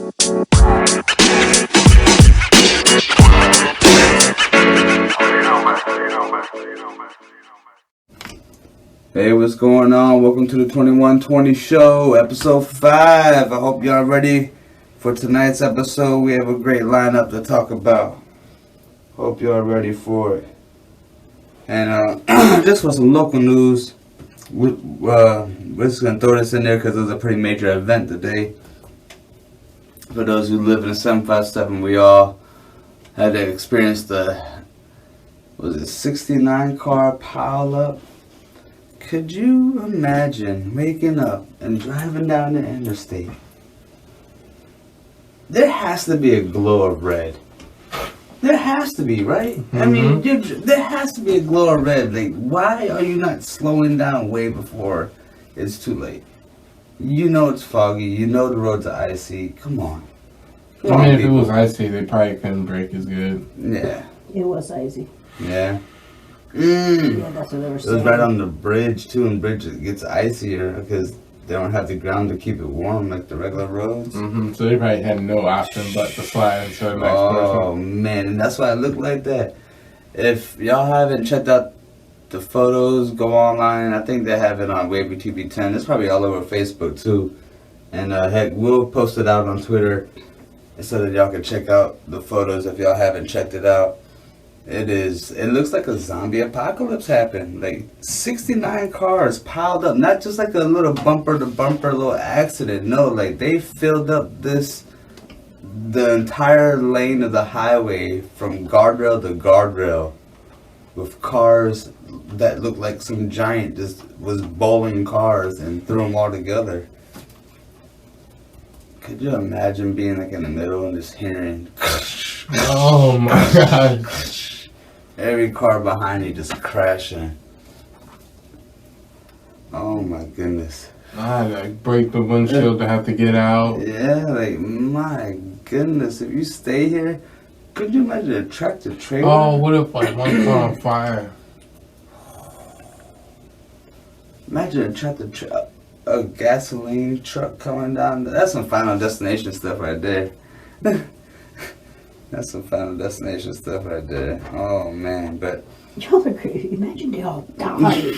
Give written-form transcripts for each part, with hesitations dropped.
Hey, what's going on? Welcome to the 2120 Show, episode 5. I hope y'all ready for tonight's episode. We have a great lineup to talk about. Hope y'all ready for it. And just for some local news, we're just going to throw this in there because it was a pretty major event today. For those who live in the 757, we all had to experience the, 69 car pile up? Could you imagine waking up and driving down the interstate? There has to be a glow of red. There has to be, right? Mm-hmm. I mean, there has to be a glow of red. Like, why are you not slowing down way before it's too late? You know it's foggy. You know the roads are icy. Come on. I mean, if it was icy, they probably couldn't brake as good. Yeah. It was icy. Yeah. Yeah, that's what they were saying. It was right on the bridge, too, and bridge it gets icier because they don't have the ground to keep it warm like the regular roads. Mm-hmm. So they probably had no option but to slide into the next person. Oh, man, and that's why it looked like that. If y'all haven't checked out the photos, go online. I think they have it on Wavy TV 10. It's probably all over Facebook, too. And, heck, we'll post it out on Twitter so that y'all can check out the photos if y'all haven't checked it out. It looks like a zombie apocalypse happened. Like 69 cars piled up, not just like a little bumper to bumper little accident. No, like they filled up the entire lane of the highway from guardrail to guardrail with cars that looked like some giant just was bowling cars and threw them all together. Could you imagine being like in the middle and just hearing oh my god. Every car behind you just crashing. Oh my goodness. I like break the windshield to have to get out. Yeah, like my goodness. If you stay here, could you imagine a tractor trailer? Oh, what if like one car on fire? Imagine a gasoline truck coming down. That's some Final Destination stuff right there. That's some Final Destination stuff right there. Oh, man, but... Y'all are crazy. Imagine they all died.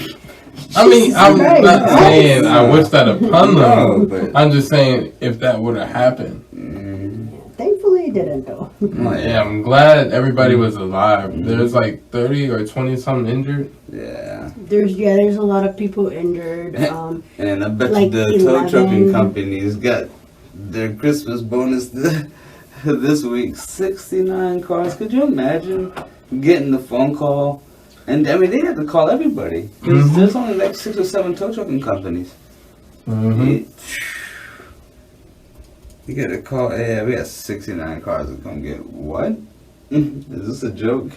I mean, I'm not saying I wish that upon them. No, but... I'm just saying if that would have happened. Thankfully, it didn't, though. Yeah, I'm glad everybody was alive. There's like 30 or 20-something injured. Yeah. There's a lot of people injured. And I bet like you the tow trucking companies got their Christmas bonus this week. 69 cars. Could you imagine getting the phone call? And I mean, they had to call everybody because there's only like 6 or 7 tow trucking companies. You get a call. Yeah, we got 69 cars to come get what? Is this a joke?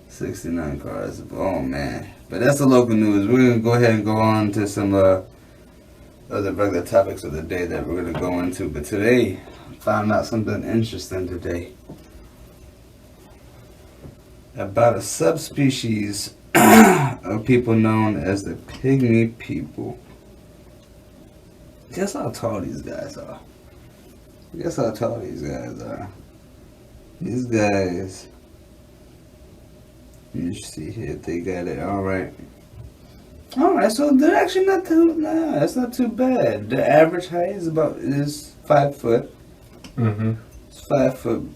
69 cars. Oh man. But that's the local news. We're gonna go ahead and go on to some other regular topics of the day that we're gonna go into. But today, I found out something interesting today about a subspecies of people known as the pygmy people. Guess how tall these guys are. Guess how tall these guys are. These guys. Let me see here if they got it. Alright, so they're actually not too, that's not too bad. The average height is 5 foot. It's 5 foot.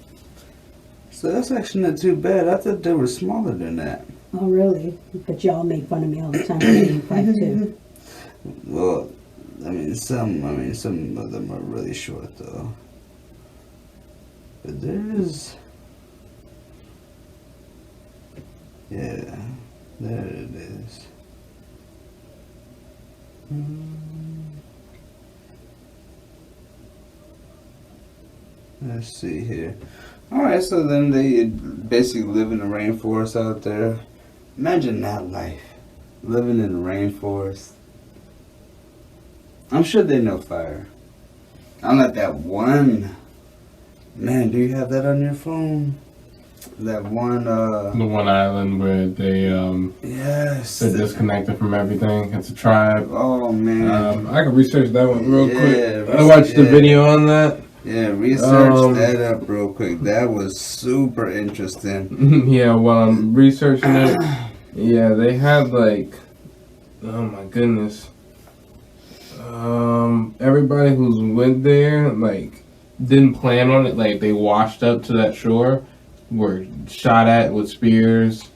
So that's actually not too bad. I thought they were smaller than that. Oh, really? But y'all make fun of me all the time for being 5'2". Well, some of them are really short though. But there's... Yeah, there it is. Let's see here. Alright, so then they basically live in the rainforest out there. Imagine that life. Living in the rainforest. I'm sure they know fire. Unlike that one. Man, do you have that on your phone? That one, The one island where yes. they're disconnected from everything. It's a tribe. Oh man. I can research that one real quick. I Yeah, watched the yeah. video on that. Yeah, research Um, that up real quick. That was super interesting. Yeah, while I'm researching it, yeah, they had like, oh my goodness. Everybody who's went there, like, didn't plan on it. Like, they washed up to that shore, were shot at with spears.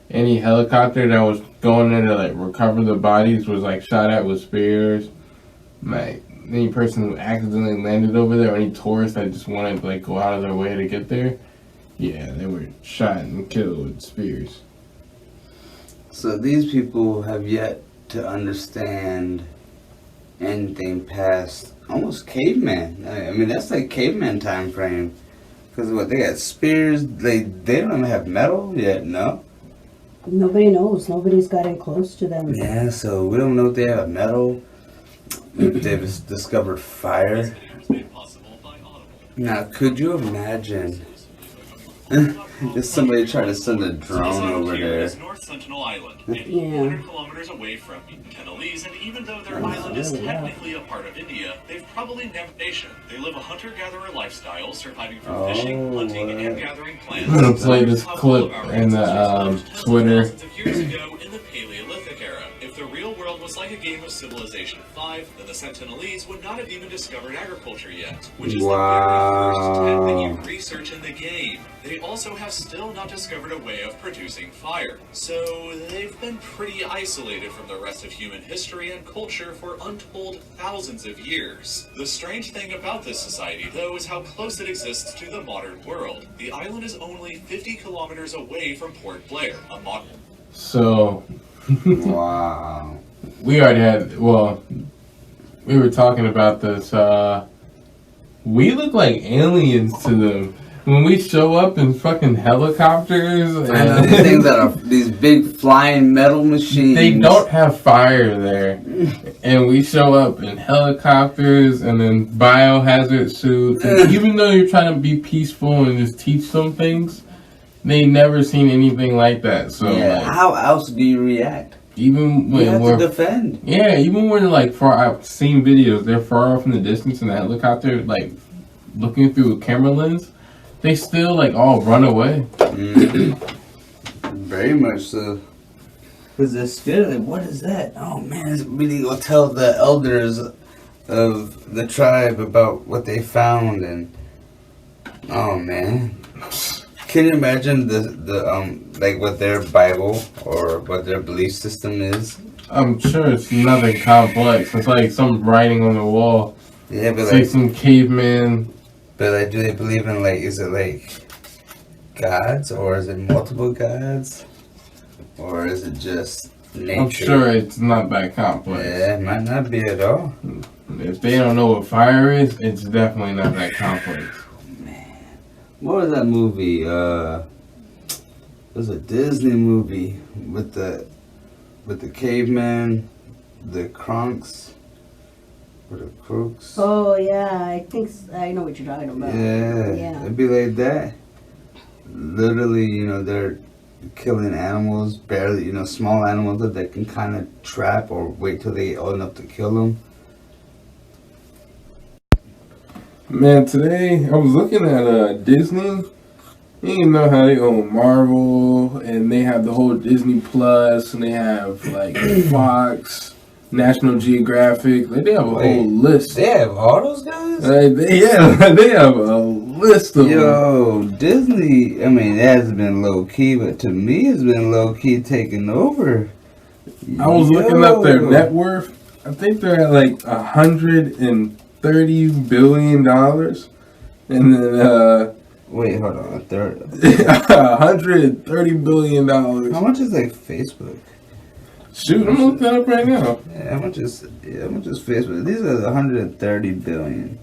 Any helicopter that was going there to, like, recover the bodies was, like, shot at with spears. Like, any person who accidentally landed over there, or any tourist that just wanted to, like, go out of their way to get there, yeah, they were shot and killed with spears. So these people have yet to understand anything past almost caveman. I mean, that's like caveman time frame. Because what, they got spears, they don't even have metal yet, no? Nobody knows. Nobody's gotten close to them. Yeah, so we don't know if they have metal, if they've discovered fire. Now, could you imagine if somebody tried to send a drone over there? North Sentinel Island, Yeah. 800 kilometers away from Tenalese, and even though their island is technically a part of India, they've probably never nation. They live a hunter-gatherer lifestyle, surviving from fishing, hunting, and gathering plants. I'm gonna play this clip in the Twitter. Thousands of years ago in the Paleolithic era. If the real world was like a game of Civilization 5, then the Sentinelese would not have even discovered agriculture yet, which is the very first tech that you research in the game. They also have still not discovered a way of producing fire, so they've been pretty isolated from the rest of human history and culture for untold thousands of years. The strange thing about this society, though, is how close it exists to the modern world. The island is only 50 kilometers away from Port Blair, a modern... So, Wow. we already had, well, we were talking about this, we look like aliens to them. When we show up in fucking helicopters, I know these things that are these big flying metal machines. they don't have fire there. And we show up in helicopters and then biohazard suits. And even though you're trying to be peaceful and just teach them things, they never seen anything like that. So, Yeah, like, how else do you react? even You when have we're to defend. yeah, even when like far, I've seen videos. They're far off in the distance in the helicopter, like looking through a camera lens. They still like all run away. Very much so. Because they're scared. Like, what is that? Oh man, it's really gonna tell the elders of the tribe about what they found, and oh man, can you imagine the like what their Bible or what their belief system is? I'm sure it's nothing complex. It's like some writing on the wall. Yeah, but It's like like, some caveman. but like, do they believe in like, is it like gods or is it multiple gods or is it just nature? I'm sure it's not that complex. Yeah, it might not be at all. If they don't know what fire is, it's definitely not that complex. What was that movie? It was a Disney movie with the caveman, the Kronks, or the Crooks. Oh yeah, I know what you're talking about. Yeah, Yeah. it'd be like that. Literally, you know, they're killing animals, barely, you know, small animals that they can kind of trap or wait till they old enough to kill them. Man, today I was looking at Disney. You know how they own Marvel, and they have the whole Disney Plus, and they have like Fox, National Geographic. Like, they have a Wait, whole list. They have all those guys? They have a list of them. Yo, Disney, I mean, it has been low key, but to me, it's been low key taking over. I was looking up their Yo. net worth. I think they're at like $130 billion, and then Wait, hold on. A third. $130 billion. How much is like Facebook? Shoot, I'm looking that up right now. Yeah, how much is Facebook? These are 130 billion.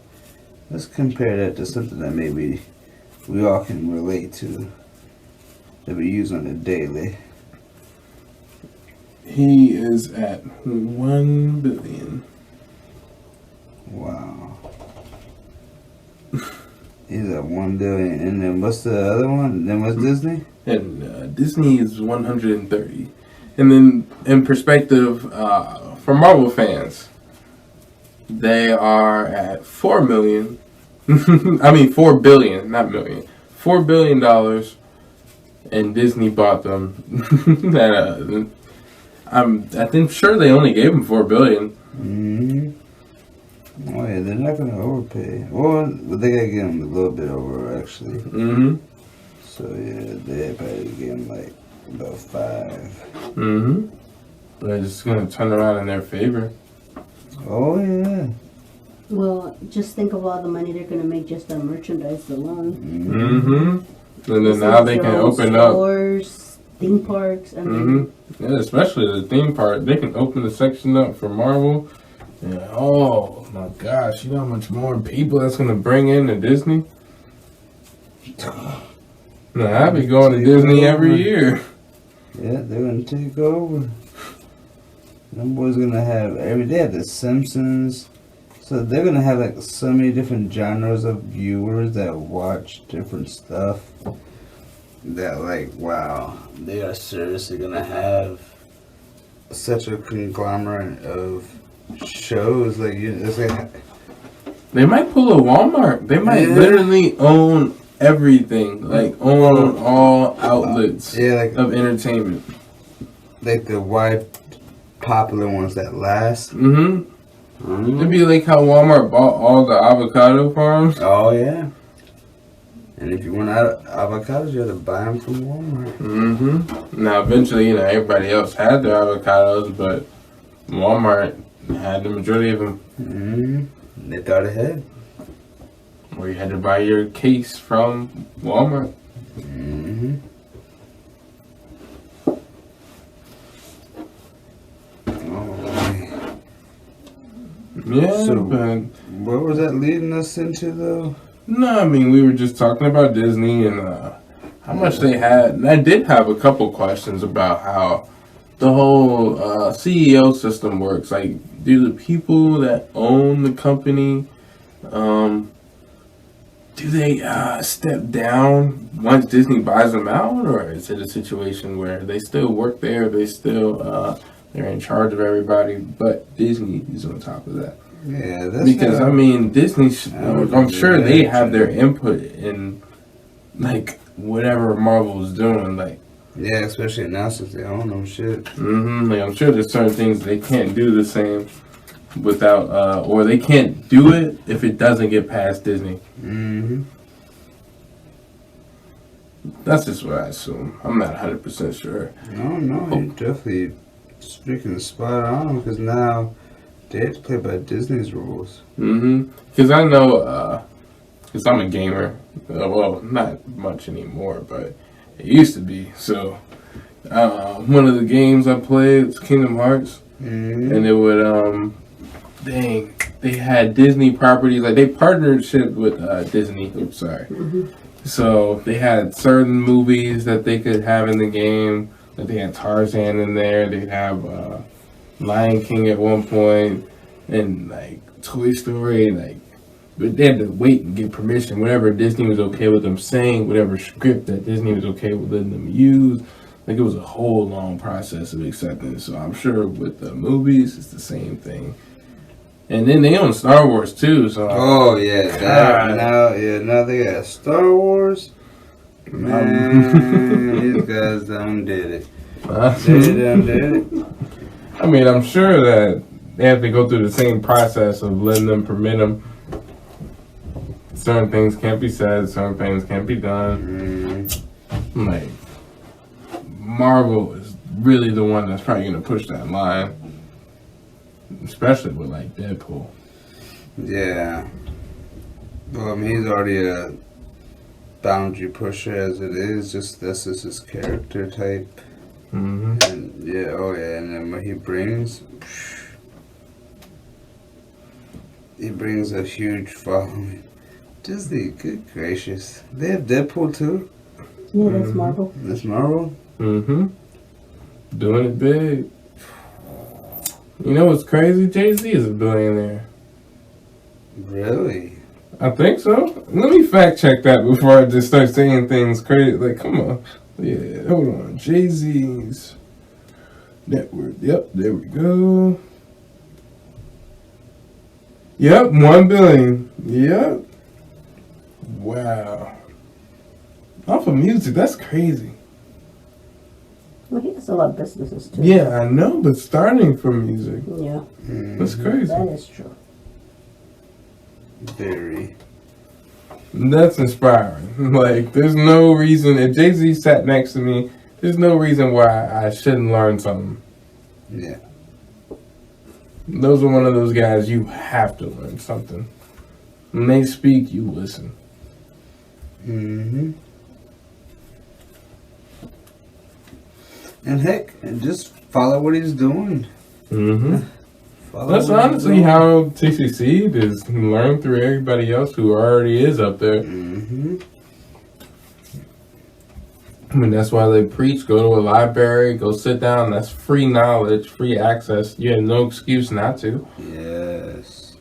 Let's compare that to something that maybe we all can relate to, that we use on a daily. He is at 1 billion. Wow. He's at 1 billion. And then what's the other one? Then what's Disney? And Disney is 130. And then, in perspective, for Marvel fans, they are at 4 million. I mean, 4 billion, not million. $4 billion, and Disney bought them. I think sure they only gave them 4 billion. Mm-hmm. Oh yeah, they're not gonna overpay. Well, they gotta give them a little bit over actually. Mm-hmm. So yeah, they probably give them like about 5. Mm-hmm. But it's gonna turn around in their favor. Oh yeah. Well, just think of all the money they're gonna make just on merchandise alone. Mm-hmm. And then now they can open up stores, theme parks. I mean, Yeah, especially the theme park. They can open the section up for Marvel. Yeah. Oh my gosh, you know how much more people that's gonna bring in to Disney? No, I'll be going to Disney every year. Yeah, they're gonna take over. Them boys gonna have every day the Simpsons. So they're gonna have like so many different genres of viewers that watch different stuff. That like wow, they are seriously gonna have such a conglomerate of shows. Like it's like They might pull a Walmart. They might literally own everything. Like own all outlets yeah, like of entertainment. the wide popular ones that last. Mm-hmm. It'd be like how Walmart bought all the avocado farms. Oh yeah. And if you want avocados, you have to buy them from Walmart. Mm-hmm. Now, eventually, everybody else had their avocados, but Walmart had the majority of them. Mm-hmm. They thought ahead. Or you had to buy your case from Walmart. Mm-hmm. Oh, Yeah, So- but what was that leading us into, though? no, I mean, we were just talking about Disney and how much they had. And I did have a couple questions about how the whole CEO system works. Like, do the people that own the company, do they step down once Disney buys them out, or is it a situation where they still work there, they still they're in charge of everybody, but Disney is on top of that? Yeah, that's Because I mean, Disney, I'm sure they have their Yeah. input in like whatever Marvel's doing. Like, yeah, especially now since they own them shit. like I'm sure there's certain things they can't do the same without, or they can't do it if it doesn't get past Disney. Mm-hmm. That's just what I assume. I'm not 100% sure. No, you're definitely speaking spot on because now they have to play by Disney's rules. Because I know, because I'm a gamer. Well, not much anymore, but it used to be. So, one of the games I played was Kingdom Hearts. Mm-hmm. And it would, they had Disney properties. Like, they partnership with Disney. Oops, sorry. So, they had certain movies that they could have in the game. Like, they had Tarzan in there. They'd have Lion King at one point, and like Toy Story, like, but they had to wait and get permission. Whatever Disney was okay with them saying, whatever script that Disney was okay with letting them use, like it was a whole long process of acceptance. So I'm sure with the movies, it's the same thing. And then they own Star Wars too. So Oh yeah, that now they got Star Wars. Man, these guys done did it. They done did it. I mean, I'm sure that they have to go through the same process of letting them permit them. Certain things can't be said, certain things can't be done. Like, Marvel is really the one that's probably going to push that line. Especially with, like, Deadpool. Yeah. Well, I mean, he's already a boundary pusher as it is. Just that's just his character type. Mm-hmm. And yeah, and then what he brings a huge following. Disney, good gracious. They have Deadpool too? yeah, that's Marvel. That's Marvel? Mm-hmm. Doing it big. You know what's crazy? Jay-Z is a billionaire. Really? I think so. Let me fact check that before I just start saying things crazy. Like, come on. Yeah, hold on. Jay-Z's net worth. Yep, there we go. Yep, 1 billion. Yep. Wow. Off of music, that's crazy. Well, he has a lot of businesses too. Yeah, I know, but starting from music, Yeah, that's crazy. that is true. Very. That's inspiring. Like, there's no reason, if Jay-Z sat next to me, there's no reason why I shouldn't learn something. Yeah. Those are one of those guys you have to learn something. When they speak, you listen. Mm-hmm. And heck, just follow what he's doing. Mm-hmm. Follow That's what he's honestly doing. how TCC is. Learn through everybody else who already is up there. Mm-hmm. I mean, that's why they preach. Go to a library, go sit down. That's free knowledge, free access. You have no excuse not to. Yes.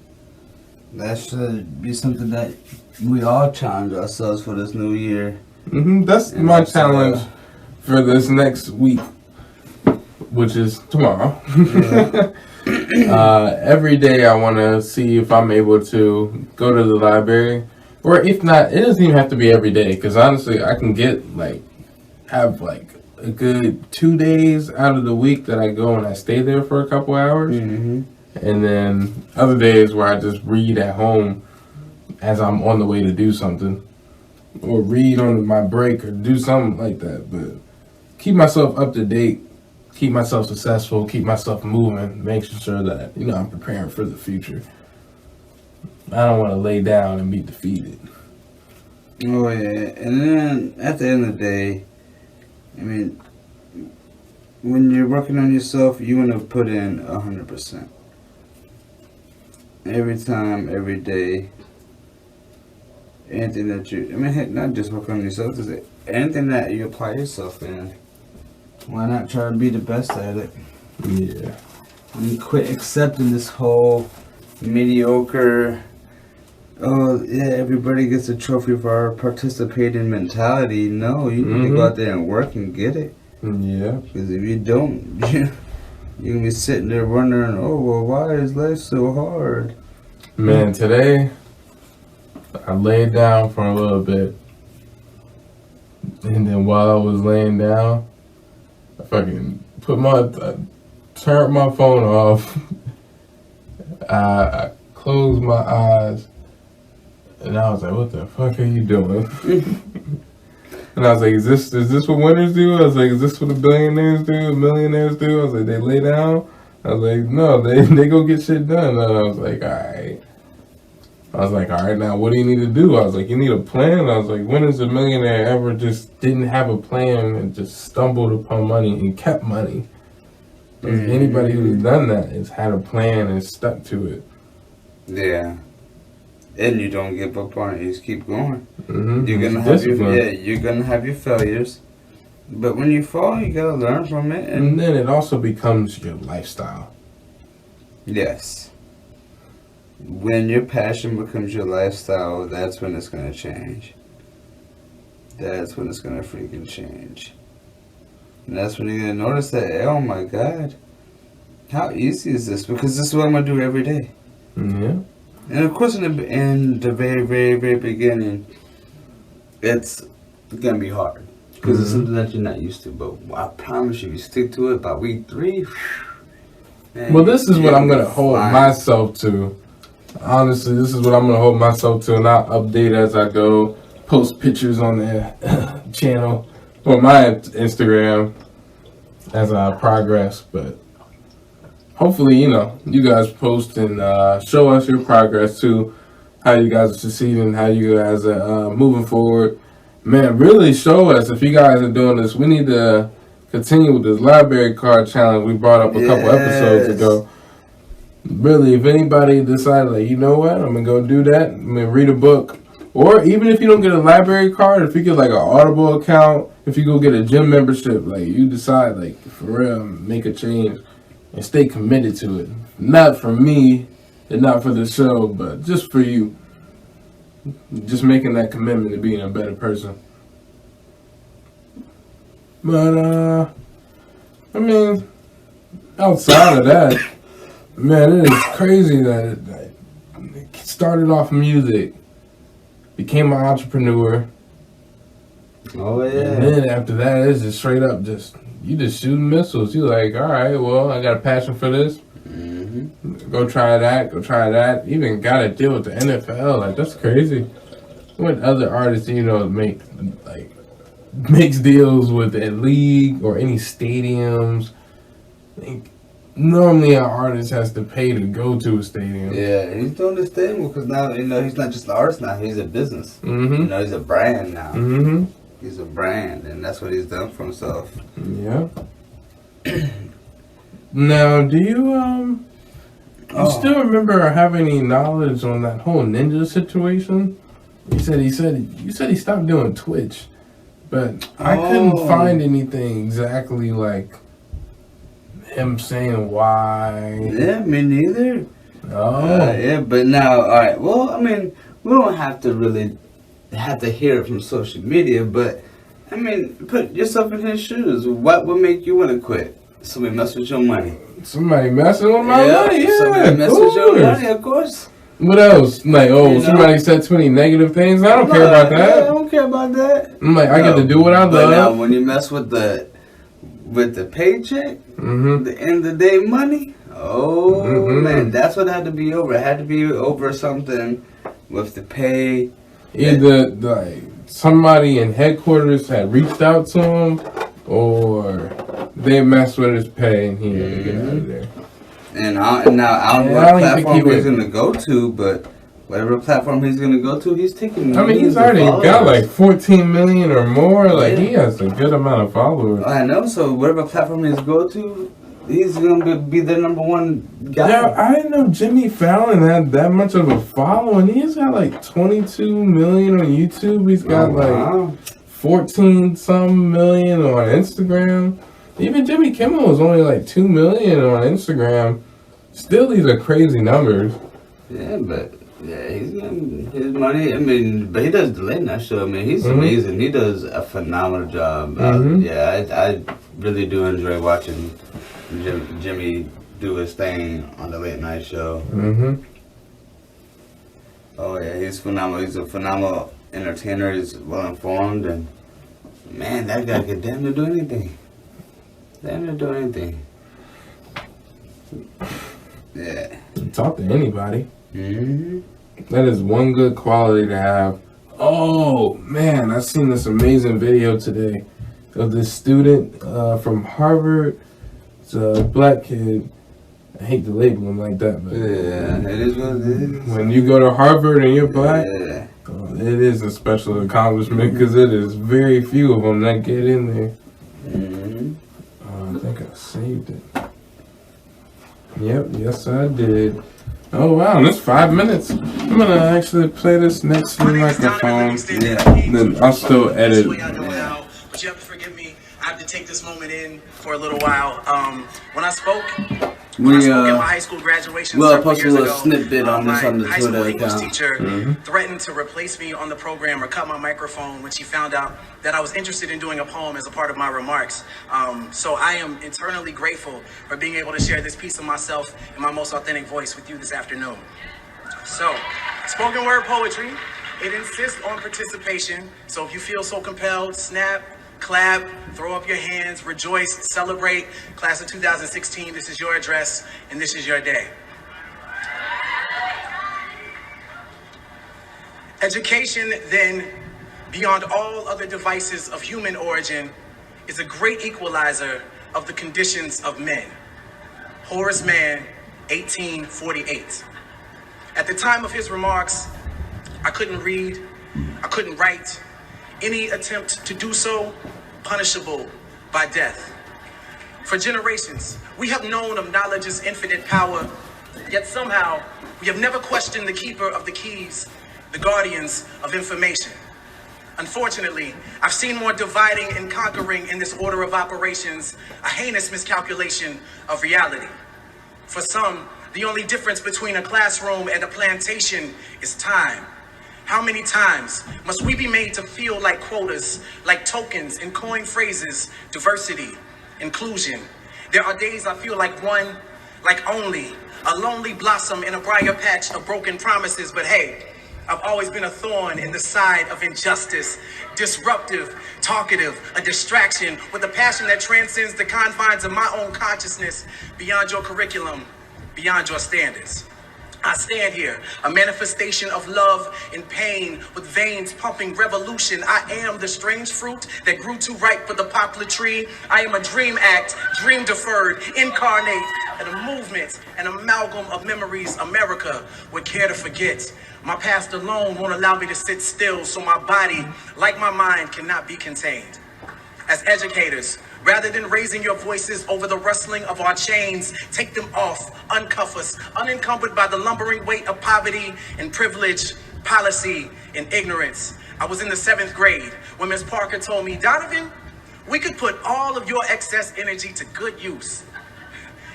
That should be something that we all challenge ourselves for this new year. That's And my that's, challenge for this next week, which is tomorrow. Every day I want to see if I'm able to go to the library. Or if not, it doesn't even have to be every day. Because honestly, I can have a good 2 days out of the week that I go and I stay there for a couple hours. Mm-hmm. And then other days where I just read at home as I'm on the way to do something. Or read on my break or do something like that. But keep myself up to date. Keep myself successful. Keep myself moving. Making sure that, I'm preparing for the future. I don't want to lay down and be defeated. Oh, yeah. And then at the end of the day, I mean, when you're working on yourself, you want to put in 100%. Every time, every day. Anything that heck, not just working on yourself, just anything that you apply yourself in. Why not try to be the best at it? Yeah. And quit accepting this whole mediocre, oh, yeah, everybody gets a trophy for participating mentality. No, you need to go out there and work and get it. Yeah. Because if you don't, you're going to be sitting there wondering, oh, well, why is life so hard? Man, today I laid down for a little bit. And then while I was laying down, I fucking turned my phone off. I closed my eyes. And I was like, what the fuck are you doing? And I was like, is this what winners do? I was like, is this what the billionaires do? Millionaires do? I was like, they lay down? I was like, no, they go get shit done. And I was like, all right, now what do you need to do? I was like, you need a plan? I was like, when has a millionaire ever just didn't have a plan and just stumbled upon money and kept money? Anybody who's done that has had a plan and stuck to it. Yeah. And you don't give up on it. You just keep going. Mm-hmm. You're gonna have your failures. But when you fall, you gotta learn from it. And then it also becomes your lifestyle. Yes. When your passion becomes your lifestyle, that's when it's gonna change. That's when it's gonna freaking change. And that's when you're gonna notice that, oh my God, how easy is this? Because this is what I'm gonna do every day. Yeah. And of course, in the very, very, very beginning, it's gonna be hard because it's something that you're not used to. But I promise you, stick to it by week 3. Man, Well, this is what I'm gonna hold flying. myself to. Honestly, this is what I'm gonna hold myself to, and I'll update as I go. Post pictures on the channel or my Instagram as I progress. But hopefully, you guys post and show us your progress too. How you guys are succeeding, how you guys are moving forward. Man, really show us if you guys are doing this. We need to continue with this library card challenge we brought up a couple episodes ago. Really, if anybody decided, like, you know what, I'm going to go do that, I'm going to read a book. Or even if you don't get a library card, if you get like an Audible account, if you go get a gym membership, like you decide, like, for real, make a change and stay committed to it. Not for me and not for the show, but just for you. just making that commitment to being a better person. But I mean, outside of that, man, it is crazy that it started off music, became an entrepreneur, Oh and yeah. then after that, it's just straight up you just shooting missiles. You like, all right, well, I got a passion for this. Mm-hmm. Go try that. Even got to deal with the NFL. Like, that's crazy. What other artists do you know makes deals with a league or any stadiums? Like, normally, our artist has to pay to go to a stadium. Yeah, he's doing this thing because now he's not just an artist now. He's a business. Mm-hmm. He's a brand now. Mm-hmm. He's a brand, and that's what he's done for himself. Yeah. Now, do you still remember or have any knowledge on that whole Ninja situation? You said he stopped doing Twitch, but I couldn't find anything exactly like him saying why. Yeah, me neither. Oh, Yeah, but now, all right. Well, I mean, we don't have to really have to hear it from social media, but I mean, put yourself in his shoes. What would make you want to quit? Somebody mess with your money. somebody messing with my money. Yeah, somebody mess with your money, of course. What else? Like, somebody said too many negative things. I don't care about that. Yeah, I don't care about that. I'm like, I get to do what I But now, love. when you mess with the paycheck, Mm-hmm. the end of the day money, Mhm. man, that's what had to be over. It had to be over something with the pay. Either like somebody in headquarters had reached out to him, or they messed with his pay and he had to get out of there. And now I don't know I what don't even think platform he he's would- going to go to, but whatever platform he's going to go to, he's taking. I mean, he's millions of already got followers. like 14 million or more. Like, Yeah. he has a good amount of followers. I know. So whatever platform he's go to, he's going to be their number one guy. Yeah, I didn't know Jimmy Fallon had that much of a following. He's got like 22 million on YouTube. He's got like 14 some million on Instagram. Even Jimmy Kimmel was only like 2 million on Instagram. Still, these are crazy numbers. Yeah, but he's getting his money. I mean, but he does the late night show. I mean, he's amazing. He does a phenomenal job. I really do enjoy watching Jimmy do his thing on the late night show. Mm-hmm. Oh yeah, he's phenomenal. He's a phenomenal entertainer. He's well informed, and man, that guy could damn near do anything. Damn near do anything. Yeah. Talk to anybody. Mm-hmm. That is one good quality to have. Oh man, I seen this amazing video today of this student from Harvard. It's a black kid. I hate to label him like that, but Yeah, it is what it is. when you go to Harvard and you're black, Yeah. it is a special accomplishment because it is very few of them that get in there. Mm-hmm. I think I saved it. Yep, yes I did. Oh wow, that's 5 minutes. I'm gonna actually play this next to the microphone. Yeah. Then I'll still edit. But you have to forgive me. I have to take this moment in for a little while. When I spoke We at my high school graduation we'll several post a years little ago, snippet on this my on the high school Twitter English account. teacher threatened to replace me on the program or cut my microphone when she found out that I was interested in doing a poem as a part of my remarks. So I am eternally grateful for being able to share this piece of myself in my most authentic voice with you this afternoon. So, spoken word poetry, it insists on participation. So if you feel so compelled, snap, clap, throw up your hands, rejoice, celebrate. Class of 2016, this is your address and this is your day. Education, then, beyond all other devices of human origin, is a great equalizer of the conditions of men. Horace Mann, 1848. At the time of his remarks, I couldn't read, I couldn't write. Any attempt to do so, punishable by death. For generations, we have known of knowledge's infinite power, yet somehow we have never questioned the keeper of the keys, the guardians of information. Unfortunately, I've seen more dividing and conquering in this order of operations, a heinous miscalculation of reality. For some, the only difference between a classroom and a plantation is time. How many times must we be made to feel like quotas, like tokens and coin phrases, diversity, inclusion? There are days I feel like one, like only, a lonely blossom in a briar patch of broken promises. But hey, I've always been a thorn in the side of injustice, disruptive, talkative, a distraction with a passion that transcends the confines of my own consciousness, beyond your curriculum, beyond your standards. I stand here, a manifestation of love and pain, with veins pumping revolution. I am the strange fruit that grew too ripe for the poplar tree. I am a dream act, dream deferred, incarnate, and a movement, an amalgam of memories America would care to forget. My past alone won't allow me to sit still, so my body, like my mind, cannot be contained. As educators, rather than raising your voices over the rustling of our chains, take them off, uncuff us, unencumbered by the lumbering weight of poverty and privilege, policy and ignorance. I was in the 7th grade when Ms. Parker told me, Donovan, we could put all of your excess energy to good use.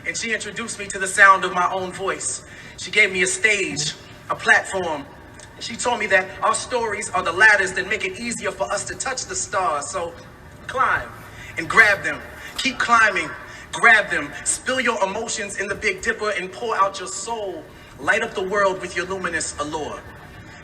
And she introduced me to the sound of my own voice. She gave me a stage, a platform. She told me that our stories are the ladders that make it easier for us to touch the stars. So climb and grab them. Keep climbing, grab them. Spill your emotions in the Big Dipper and pour out your soul. Light up the world with your luminous allure.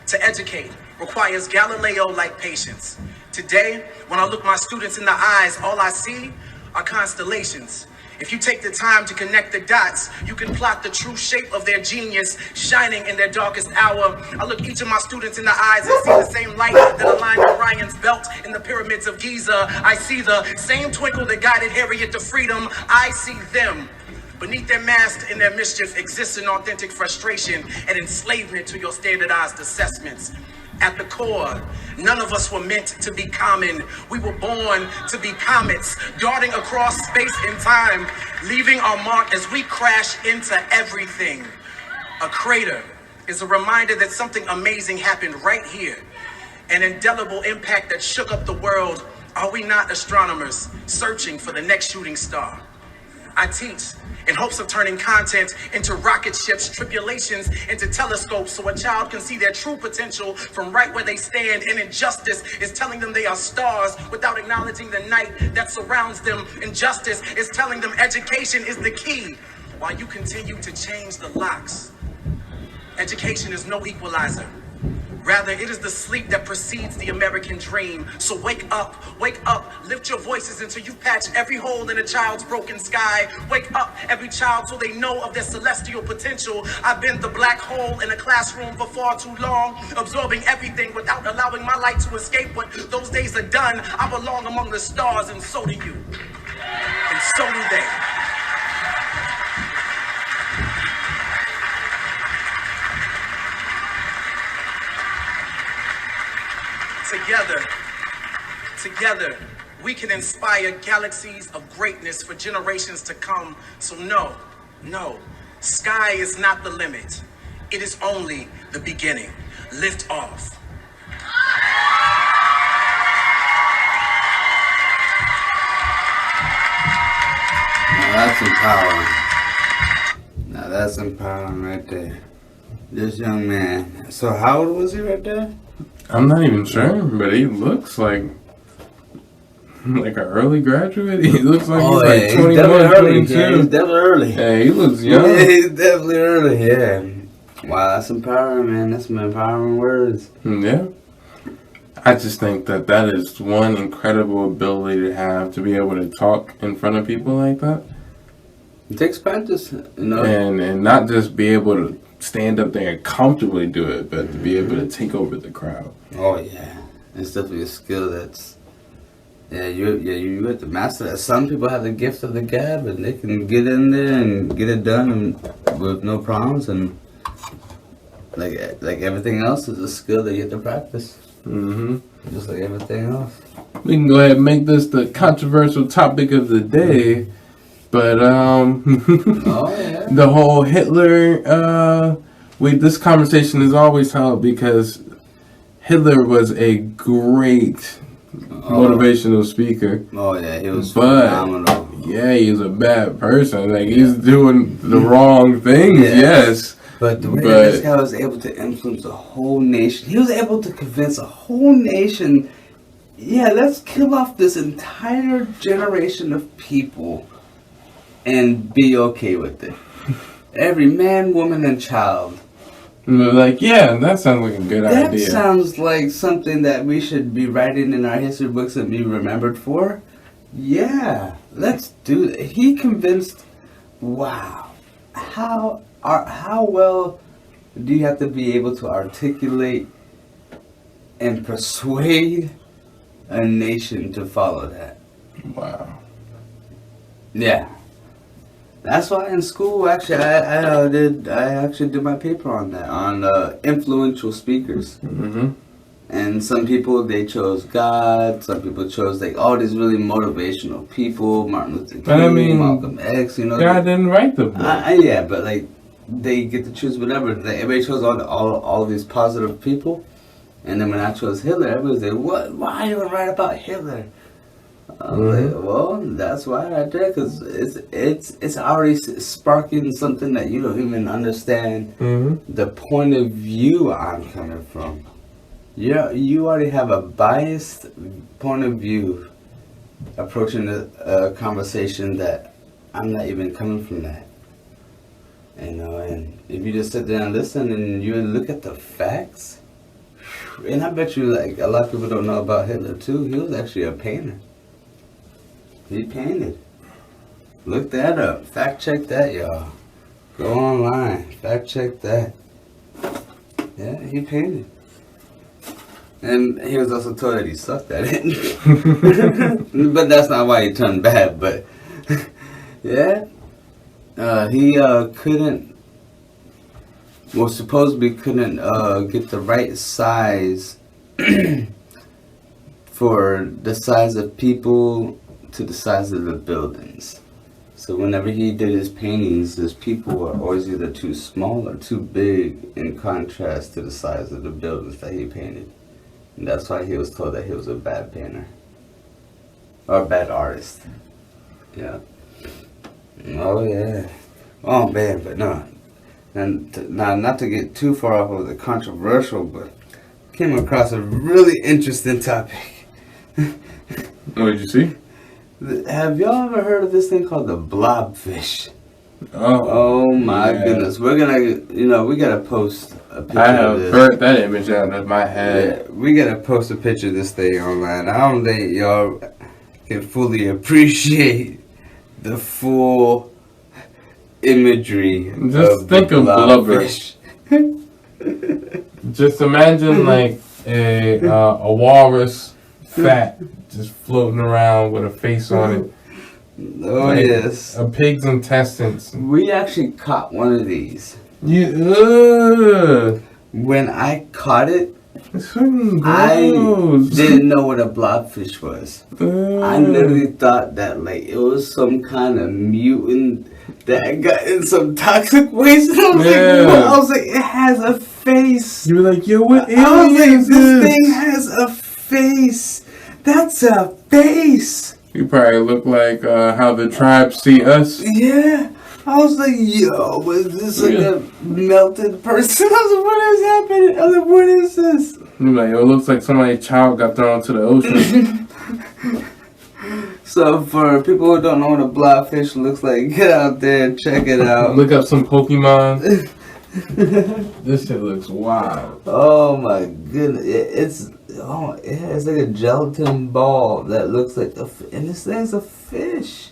To educate requires Galileo-like patience. Today, when I look my students in the eyes, all I see are constellations. If you take the time to connect the dots, you can plot the true shape of their genius shining in their darkest hour. I look each of my students in the eyes and see the same light that aligned Orion's belt in the pyramids of Giza. I see the same twinkle that guided Harriet to freedom. I see them. Beneath their mask and their mischief exists an authentic frustration and enslavement to your standardized assessments. At the core, none of us were meant to be common. We were born to be comets, darting across space and time, leaving our mark as we crash into everything. A crater is a reminder that something amazing happened right here. An indelible impact that shook up the world. Are we not astronomers searching for the next shooting star? I teach in hopes of turning content into rocket ships, tribulations into telescopes, so a child can see their true potential from right where they stand. And injustice is telling them they are stars without acknowledging the night that surrounds them. Injustice is telling them education is the key, while you continue to change the locks. Education is no equalizer. Rather, it is the sleep that precedes the American dream. So wake up, lift your voices until you patch every hole in a child's broken sky. Wake up, every child, so they know of their celestial potential. I've been the black hole in a classroom for far too long, absorbing everything without allowing my light to escape. But those days are done. I belong among the stars, and so do you. And so do they. Together, we can inspire galaxies of greatness for generations to come. So no, sky is not the limit. It is only the beginning. Lift off. Now that's empowering right there. This young man. So how old was he right there? I'm not even sure, but he looks like an early graduate. He looks like he's like 21, 22. Yeah, he's definitely early. Yeah, he looks young. Yeah, he's definitely early, yeah. Wow, that's empowering, man. That's some empowering words. Yeah. I just think that is one incredible ability to have, to be able to talk in front of people like that. It takes practice, you know. And not just be able to stand up there and comfortably do it, but to be able to take over the crowd. Oh yeah, it's definitely a skill that's you have to master that. Some people have the gift of the gab and they can get in there and get it done with no problems, and like everything else is a skill that you have to practice. Mm-hmm. Just like everything else. We can go ahead and make this the controversial topic of the day. But Oh yeah. the whole Hitler, this conversation is always held because Hitler was a great motivational speaker. Oh yeah, he was phenomenal. Yeah, he's a bad person. Like, he's doing the wrong things, yes. But the way that this guy was able to influence a whole nation, he was able to convince a whole nation, yeah, let's kill off this entire generation of people and be okay with it. Every man, woman, and child. And they're like, yeah, that sounds like a good That idea. sounds like something that we should be writing in our history books and be remembered for. Yeah, let's do that. He convinced, wow, how well do you have to be able to articulate and persuade a nation to follow that? Wow. Yeah. That's why in school, actually, I actually did my paper on that, on influential speakers. Mm-hmm. And some people, they chose God. Some people chose like all these really motivational people, Martin Luther King, But I mean, Malcolm X. You know, God didn't write the book. yeah, but like they get to choose whatever. Everybody chose all these positive people, and then when I chose Hitler, everybody was like, "What? Why are you gonna write about Hitler?" I was like, well, that's why right there, because it's already sparking something that you don't even understand the point of view I'm coming from. You already have a biased point of view approaching a conversation that I'm not even coming from that. You know, and if you just sit there and listen and you look at the facts, and I bet you like a lot of people don't know about Hitler too, he was actually a painter. He painted. Look that up. Fact check that, y'all. Go online. Fact check that. Yeah, he painted. And he was also told that he sucked at it. But that's not why he turned bad, but yeah. He couldn't, well, supposedly couldn't get the right size for the size of people to the size of the buildings. So whenever he did his paintings, his people were always either too small or too big in contrast to the size of the buildings that he painted. And that's why he was told that he was a bad painter. Or a bad artist. Yeah. Oh yeah. Oh man, but no. And now, not to get too far off of the controversial, but came across a really interesting topic. What did you see? Have y'all ever heard of this thing called the blobfish? Oh my yeah. goodness. We're gonna, we gotta post a picture I of have this. burnt that image out of my head. Yeah, we gotta post a picture of this thing online. I don't think y'all can fully appreciate the full imagery Just of think the of blubber. blobfish. Just imagine like a walrus fat just floating around with a face on it. Oh Like yes. A pig's intestines. We actually caught one of these. You, When I caught it, it's fucking I gross. didn't know what a blobfish was. I Ugh. literally thought that like it was some kind of mutant that got in some toxic waste. And I was Yeah. like, what? I was like, it has a face. You were like, yo, what I was like, alien is this thing this? has a face. That's a face. You probably look like how the tribes see us. Yeah. I was like, yo, was this like Yeah. a melted person? I was like, what is happening? I was like, what is this? You're like, yo, it looks like somebody's child got thrown into the ocean. So for people who don't know what a blobfish looks like, get out there and check it out. Look up some Pokemon. This shit looks wild. Oh my goodness, it has like a gelatin ball that looks like and this thing's a fish.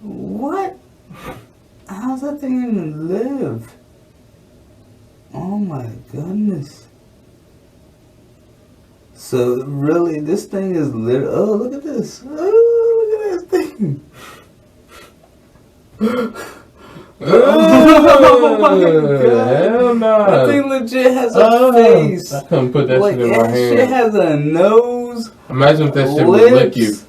What? How's that thing even live? Oh my goodness. So really, this thing is literally. Oh, look at this! Oh, look at this thing! Oh my god! Hell no. That thing legit has a face. I couldn't put that Like, shit in my that shit hand. has a nose. Imagine if that shit would lick you. lips.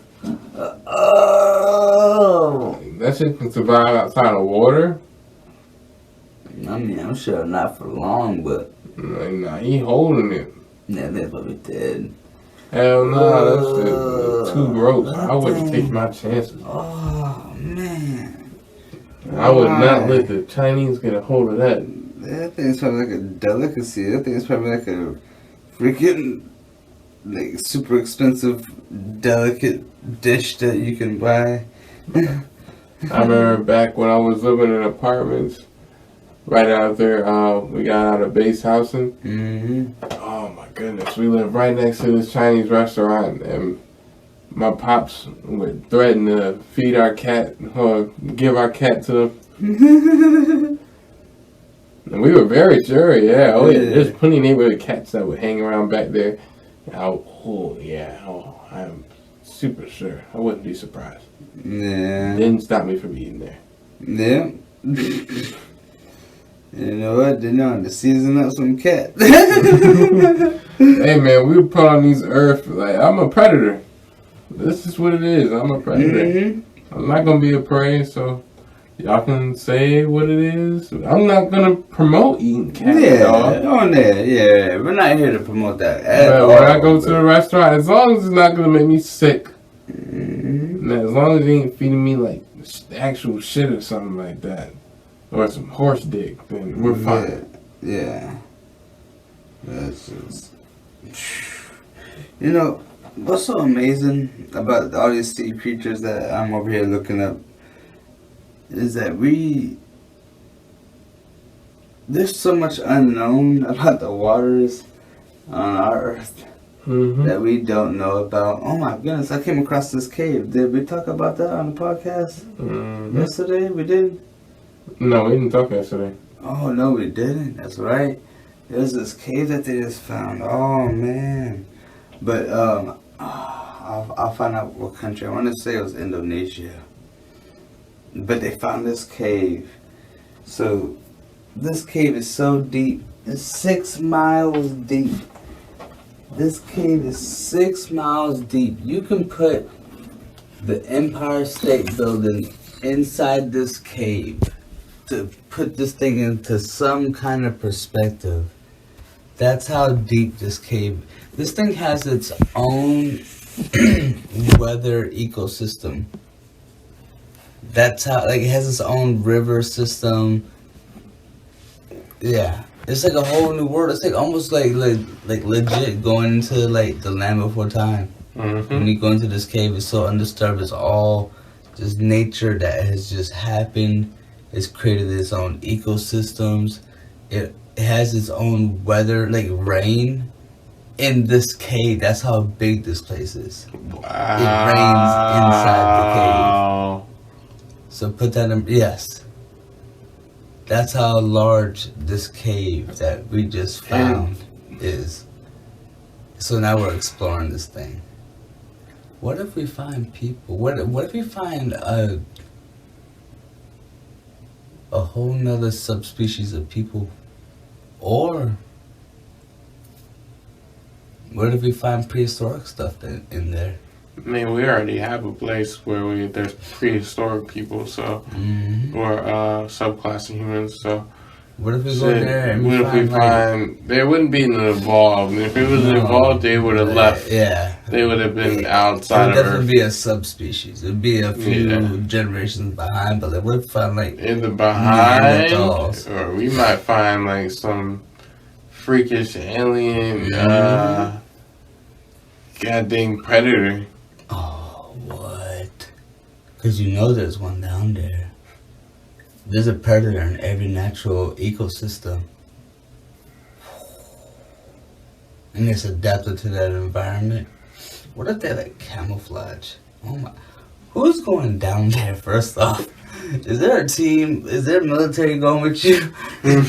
Oh. That shit can survive outside of water. I mean, I'm sure not for long, but Like, nah, he holding it. yeah, they're probably dead. Hell no, that shit is too gross. that I wouldn't thing- take my chances. Oh man. I would not Why? let the Chinese get a hold of that. That thing's probably like a delicacy. That thing's probably like a freaking like super expensive delicate dish that you can buy. I remember back when I was living in apartments, right out there, we got out of base housing. Mm-hmm. Oh my goodness, we lived right next to this Chinese restaurant, and my pops would threaten to feed our cat or give our cat to them. And we were very sure, yeah. Oh, yeah. There's plenty of neighborhood cats that would hang around back there. I'm super sure. I wouldn't be surprised. Yeah. Didn't stop me from eating there. Yeah. You know what? They know how to season up some cat. Hey man, we put on these earth like I'm a predator. This is what it is. I'm a predator. Mm-hmm. I'm not gonna be a prey, so y'all can say what it is. I'm not gonna promote eating cat. Yeah, Dog. on there. Yeah, we're not here to promote that at But all. when I go to the restaurant, as long as it's not gonna make me sick, Mm-hmm. and as long as it ain't feeding me like actual shit or something like that, or some horse dick, then we're fine. Yeah. That's just. You know, what's so amazing about all these sea creatures that I'm over here looking up is that there's so much unknown about the waters on our earth Mm-hmm. that we don't know about. Oh my goodness, I came across this cave. Did we talk about that on the podcast Mm-hmm. yesterday? We did? No, we didn't talk yesterday. Oh no, we didn't. That's right. There's this cave that they just found. Oh man. But I'll find out what country. I want to say it was Indonesia. But they found this cave. So this cave is so deep. It's 6 miles deep. This cave is 6 miles deep. You can put the Empire State Building inside this cave to put this thing into some kind of perspective. That's how deep this cave. This thing has its own weather ecosystem. That's how, like, it has its own river system. Yeah, it's like a whole new world. It's like almost like legit going into like the land before time. Mm-hmm. When you go into this cave, it's so undisturbed. It's all just nature that has just happened. It's created its own ecosystems. It has its own weather, like rain, in this cave. That's how big this place is. Wow. It rains inside the cave. So put that in, yes. That's how large this cave that we just found is. So now we're exploring this thing. What if we find people? What if we find a whole nother subspecies of people? Or what if we find prehistoric stuff in there? I mean, we already have a place where there's prehistoric people, so or subclass of humans. So What if we go there and what if we find there wouldn't be an evolved? If it was evolved, they would have left. Yeah, They would have been it outside would of definitely Earth. be a subspecies. It'd be a few Yeah. generations behind, but like, what if we find like In the behind, Neanderthals. or we might find like some freakish alien, goddamn predator. Oh, what? Because you know there's one down there. There's a predator in every natural ecosystem. And it's adapted to that environment. What if they like camouflage? Oh my. Who's going down there first off? Is there a team? Is there military going with you? Wait,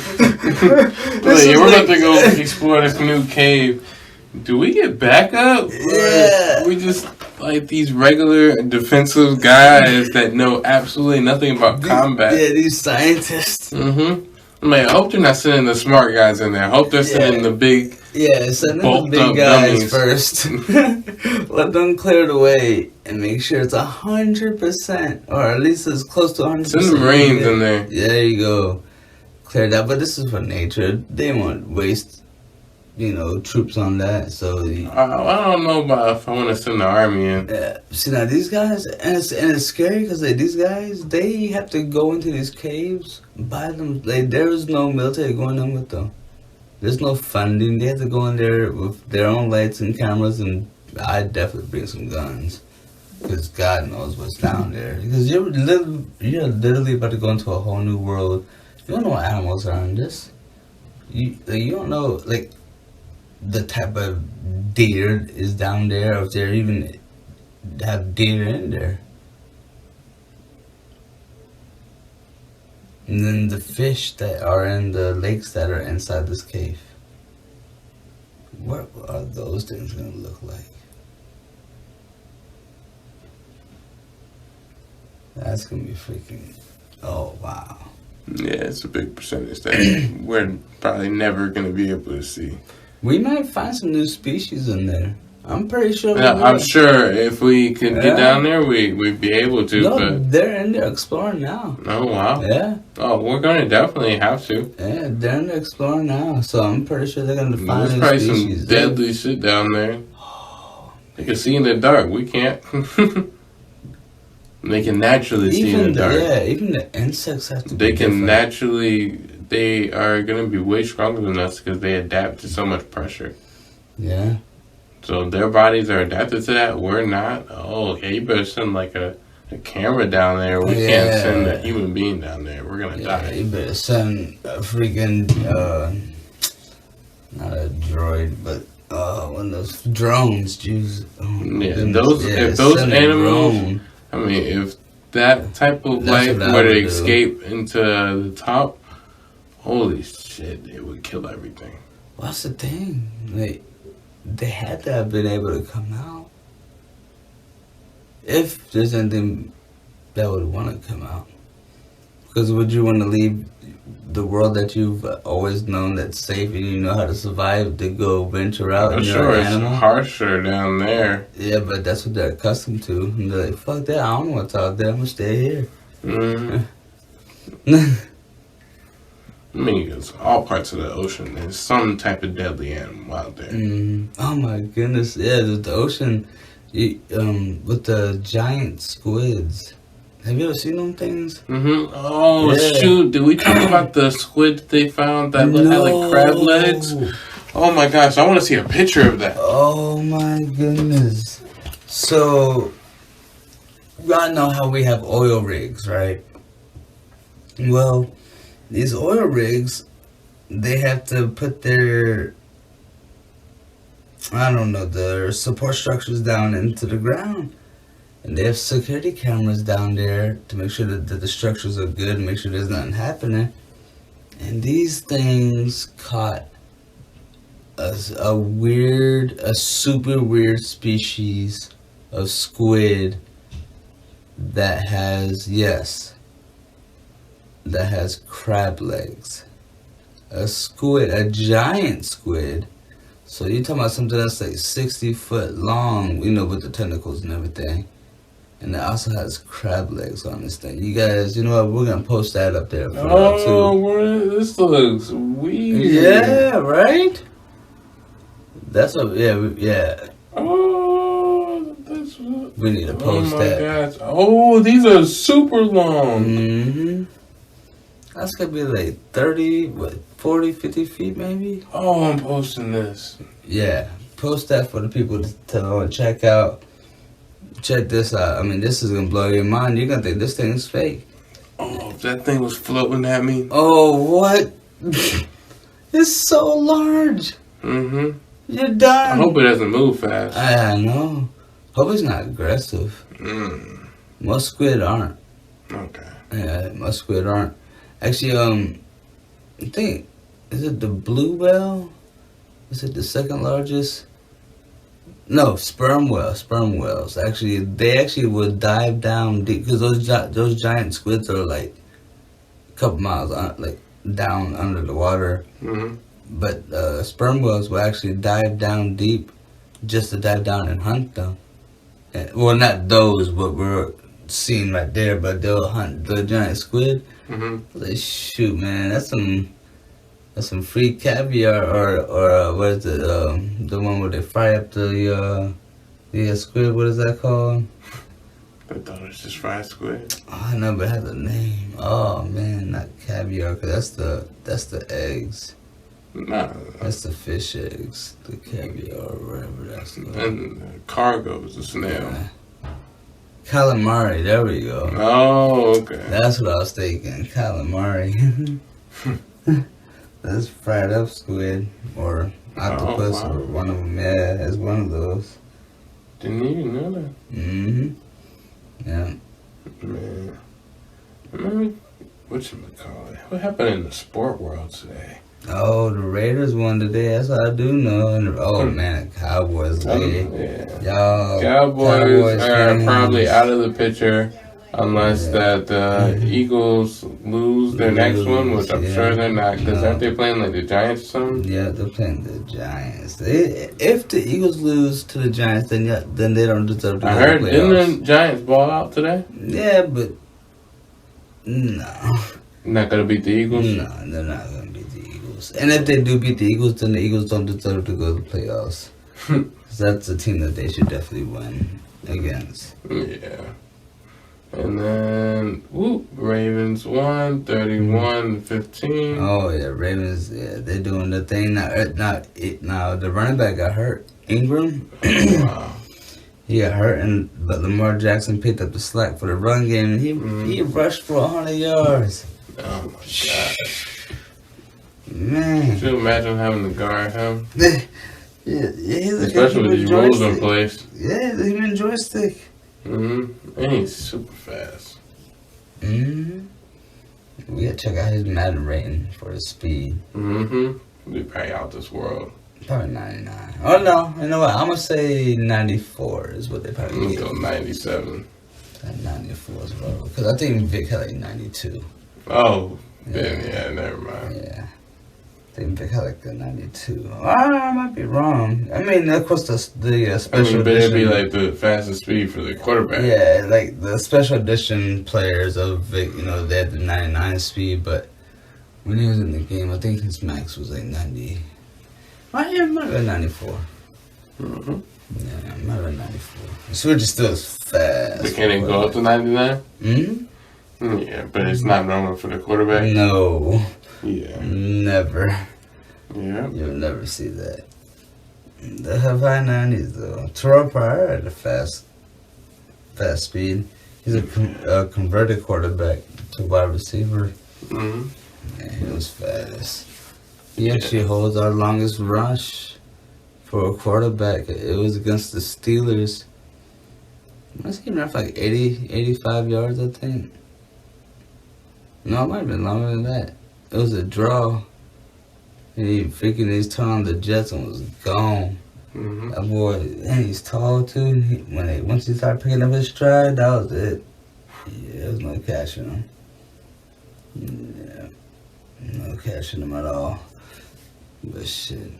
we're about to go explore this new cave. Do we get backup? Yeah. Or we just like these regular defensive guys that know absolutely nothing about combat. Yeah, these scientists. Mm-hmm. I mean, I hope they're not sending the smart guys in there. I hope they're sending the big. Yeah, send them the Bulked up big guys dummies. first. Let them clear the way and make sure it's 100%, or at least as close to 100%. Send the Marines in there. Yeah, there you go. Clear that, but this is for nature. They won't waste troops on that. So I don't know about if I want to send the army in. see now these guys, and it's scary because these guys, they have to go into these caves by them. Like there is no military going in with them. There's no funding. They have to go in there with their own lights and cameras, and I'd definitely bring some guns. Because God knows what's down there. Because you're literally about to go into a whole new world. You don't know what animals are in this. You don't know, like, the type of deer is down there, or if they even have deer in there. And then the fish that are in the lakes that are inside this cave. What are those things going to look like? That's gonna be freaking. Oh wow. Yeah, it's a big percentage that we're probably never gonna be able to see. We might find some new species in there. I'm pretty sure. Yeah, I'm sure if we could get down there, we'd be able to. No, but they're in there exploring now. Oh wow. Yeah. Oh, we're gonna definitely have to. Yeah, they're in there exploring now. So I'm pretty sure they're gonna find There's new probably species. some deadly shit down there. They can see in the dark. We can't. They can naturally see in the dark. Yeah, even the insects have to. They be can different. naturally. They are gonna be way stronger than us because they adapt to so much pressure. Yeah. So their bodies are adapted to that. We're not. Oh, okay. You better send like a camera down there. We can't send a human being down there. We're gonna die. You better send a freaking not a droid, but one of those drones. Jeez. Oh, Yeah, goodness. if those send a animals. drone. I mean, if that type of That's life what I were to would do. escape into the top, holy shit, it would kill everything. What's the thing? They had to have been able to come out. If there's anything that would want to come out. Because would you want to leave the world that you've always known that's safe and you know how to survive to go venture out I'm and sure you're an it's animal? harsher down there. Yeah, but that's what they're accustomed to. And they're like, fuck that, I don't know what's out there, I'm going to stay here. Mm. I mean, it's all parts of the ocean. There's some type of deadly animal out there. Oh my goodness, yeah, the ocean, with the giant squids. Have you ever seen them things? Mm-hmm. Oh, Yeah. shoot. Did we talk about the squid they found that had like crab legs? Oh my gosh, I want to see a picture of that. Oh my goodness. So, y'all know how we have oil rigs, right? Well, these oil rigs, they have to put their, their support structures down into the ground. And they have security cameras down there to make sure that the structures are good and make sure there's nothing happening. And these things caught a super weird species of squid that has crab legs. A giant squid. So you're talking about something that's like 60 foot long, with the tentacles and everything. And it also has crab legs on this thing. You guys, you know what? We're going to post that up there for y'all, too. This looks weird. Yeah, right? That's what, yeah. Oh, that's what. We need to post that. Gosh. Oh, these are super long. Mm-hmm. That's going to be like 40, 50 feet maybe? Oh, I'm posting this. Yeah. Post that for the people to check out. Check this out. I mean, this is going to blow your mind. You're going to think this thing is fake. Oh, if that thing was floating at me. Oh, what? It's so large. Mm-hmm. You're done. I hope it doesn't move fast. I know. Hope it's not aggressive. Most squid aren't. Okay. Yeah, most squid aren't. Actually, I think, is it the blue whale? Is it the second largest? No, sperm whales. They will dive down deep because those giant squids are like a couple miles down under the water. Mm-hmm. But sperm whales will actually dive down deep just to dive down and hunt them. Well, not those, what we're seeing right there, but they'll hunt the giant squid. Mm-hmm. Like, shoot, man, that's some That's some free caviar, or what is it? The one where they fry up the squid. What is that called? I thought it was just fried squid. Oh, I know, but it has a name. Oh man, not caviar, 'cause that's the eggs. No. That's the fish eggs, the caviar, or whatever that's called. And cargo is a snail. Calamari, there we go. Oh, okay. That's what I was thinking, calamari. That's fried up squid, or octopus, wow. or one of them. Yeah, it's one of those. Didn't even know that. Mm-hmm. Yeah. Man. Remember, whatchamacallit? What happened in the sport world today? Oh, the Raiders won today. That's what I do know. And oh man, the Cowboys lead. Yeah. Y'all, Cowboys are fans. probably out of the picture unless that the Eagles lose their next one, which I'm sure they're not, because aren't they playing like the Giants or something? Yeah, they're playing the Giants. If the Eagles lose to the Giants, then they don't deserve to go I to heard, the didn't playoffs. the Giants ball out today? Yeah, but no. Not gonna beat the Eagles? No, they're not going to beat the Eagles. And if they do beat the Eagles, then the Eagles don't deserve to go to the playoffs. 'Cause that's a team that they should definitely win against. Yeah. And then, Ravens won, 31-15. Oh, yeah, Ravens, yeah, they're doing the thing. Now the running back got hurt. Ingram? Wow. He got hurt, but Lamar Jackson picked up the slack for the run game, and he rushed for 100 yards. Oh my gosh. Man. Could you imagine having to guard him? Yeah, he's a Especially with these rules in joystick. place. Yeah, the human joystick. And he's super fast. We gotta check out his Madden rating for his speed. They probably out this world. Probably 99. Oh no, you know what? I'm gonna say 94 is what they I'm probably gonna get. go 97. That 94 as well, because I think Vic had like 92. Oh, then yeah, never mind. Yeah, I think Vic had like a 92. I might be wrong. I mean, of course, the special But it'd edition. be like the fastest speed for the quarterback. Yeah, like the special edition players of Vic, they had the 99 speed, but when he was in the game, I think his max was like 90. Might have been 94. Yeah, it might have been 94. Switch is still fast. But can it go up to 99? Yeah, but it's not normal for the quarterback. No, Yeah. never. Yeah. You'll never see that. They have high 90s though. Terrell Pryor had a fast speed. He's a converted quarterback to wide receiver. Mm-hmm. Yeah, he was fast. He actually holds our longest rush for a quarterback. It was against the Steelers. Must have been like 85 yards, I think. No, it might have been longer than that. It was a draw. And he's turned on the Jets and was gone. That boy, and he's tall too. And once he started picking up his stride, that was it. Yeah, there was no catching him. Yeah, no catching him at all. But shit.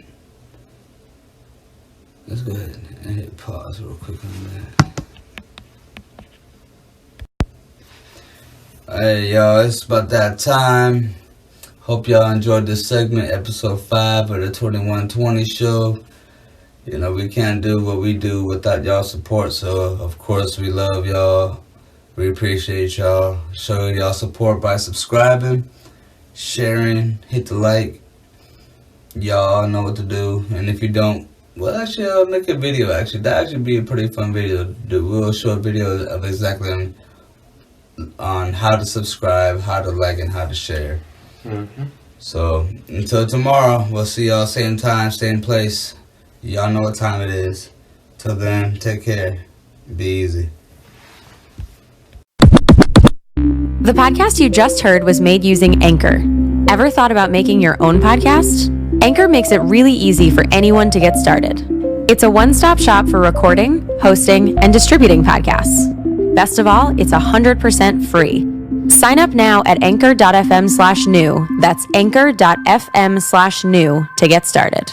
Let's go ahead and hit pause real quick on that. Hey y'all, it's about that time. Hope y'all enjoyed this segment, episode 5 of the 2120 show. We can't do what we do without y'all support, so of course we love y'all. We appreciate y'all. Show y'all support by subscribing, sharing, hit the like. Y'all know what to do. And if you don't, well, actually, I'll make a video. That actually be a pretty fun video to do. We'll show a video of exactly on how to subscribe, how to like, and how to share. So, until tomorrow, we'll see y'all same time, same place. Y'all know what time it is. Till then, take care. Be easy. The podcast you just heard was made using Anchor. Ever thought about making your own podcast? Anchor makes it really easy for anyone to get started. It's a one-stop shop for recording, hosting, and distributing podcasts. Best of all, it's 100% free. Sign up now at anchor.fm/new. That's anchor.fm/new to get started.